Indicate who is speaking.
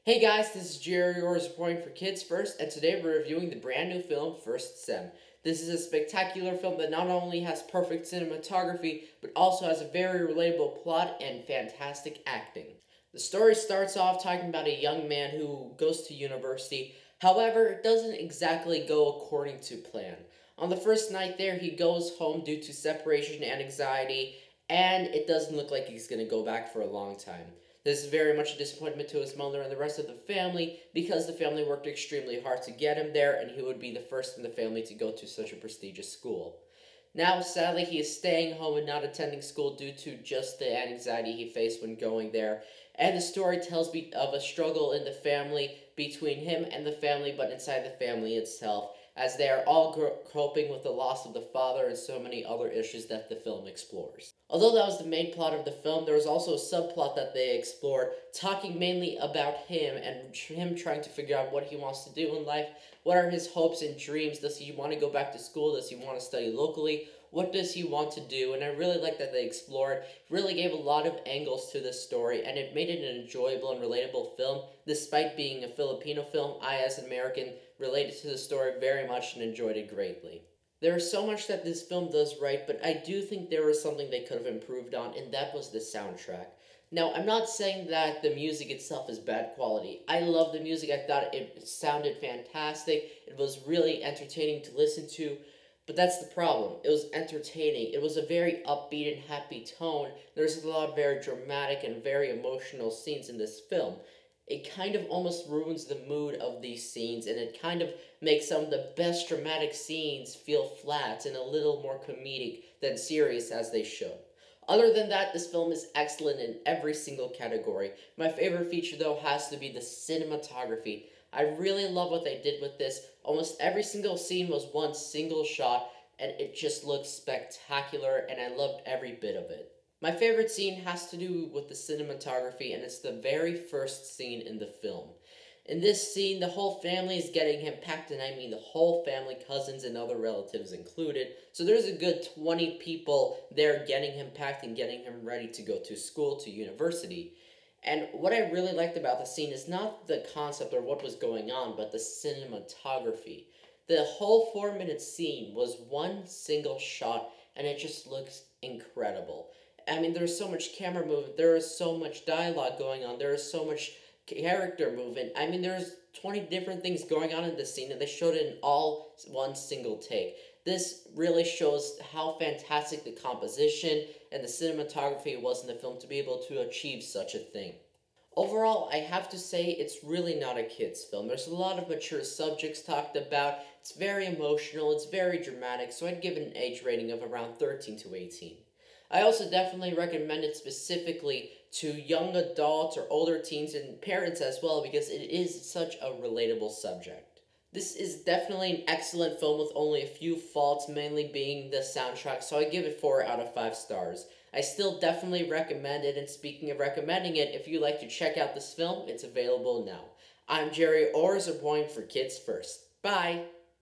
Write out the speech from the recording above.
Speaker 1: Hey guys, this is Gerry O reporting for Kids First, and today we're reviewing the brand new film First Sem. This is a spectacular film that not only has perfect cinematography, but also has a very relatable plot and fantastic acting. The story starts off talking about a young man who goes to university. However, it doesn't exactly go according to plan. On the first night there, he goes home due to separation and anxiety, and it doesn't look like he's going to go back for a long time. This is very much a disappointment to his mother and the rest of the family because the family worked extremely hard to get him there, and he would be the first in the family to go to such a prestigious school. Now, sadly, he is staying home and not attending school due to just the anxiety he faced when going there. And the story tells me of a struggle in the family between him and the family, but inside the family itself, as they are all coping with the loss of the father and so many other issues that the film explores. Although that was the main plot of the film, there was also a subplot that they explored, talking mainly about him and him trying to figure out what he wants to do in life. What are his hopes and dreams? Does he want to go back to school? Does he want to study locally? What does he want to do? And I really like that they explored, really gave a lot of angles to this story, and it made it an enjoyable and relatable film. Despite being a Filipino film, I, as an American, related to the story very much and enjoyed it greatly. There is so much that this film does right, but I do think there was something they could have improved on, and that was the soundtrack. Now, I'm not saying that the music itself is bad quality. I love the music. I thought it sounded fantastic. It was really entertaining to listen to. But that's the problem. It was entertaining. It was a very upbeat and happy tone. There's a lot of very dramatic and very emotional scenes in this film. It kind of almost ruins the mood of these scenes, and it kind of makes some of the best dramatic scenes feel flat and a little more comedic than serious as they should. Other than that, this film is excellent in every single category. My favorite feature, though, has to be the cinematography. I really love what they did with this. Almost every single scene was one single shot, and it just looked spectacular, and I loved every bit of it. My favorite scene has to do with the cinematography, and it's the very first scene in the film. In this scene, the whole family is getting him packed, and I mean the whole family, cousins and other relatives included. So there's a good 20 people there getting him packed and getting him ready to go to school, to university. And what I really liked about the scene is not the concept or what was going on, but the cinematography. The whole 4-minute scene was one single shot, and it just looks incredible. I mean, there's so much camera movement, there is so much dialogue going on, there is so much character movement. I mean, there's 20 different things going on in this scene, and they showed it in all one single take. This really shows how fantastic the composition and the cinematography was in the film to be able to achieve such a thing. Overall, I have to say it's really not a kid's film. There's a lot of mature subjects talked about, it's very emotional, it's very dramatic, so I'd give it an age rating of around 13 to 18. I also definitely recommend it specifically to young adults or older teens and parents as well because it is such a relatable subject. This is definitely an excellent film with only a few faults, mainly being the soundtrack, so I give it 4 out of 5 stars. I still definitely recommend it, and speaking of recommending it, if you'd like to check out this film, it's available now. I'm Gerry O reporting for Kids First. Bye!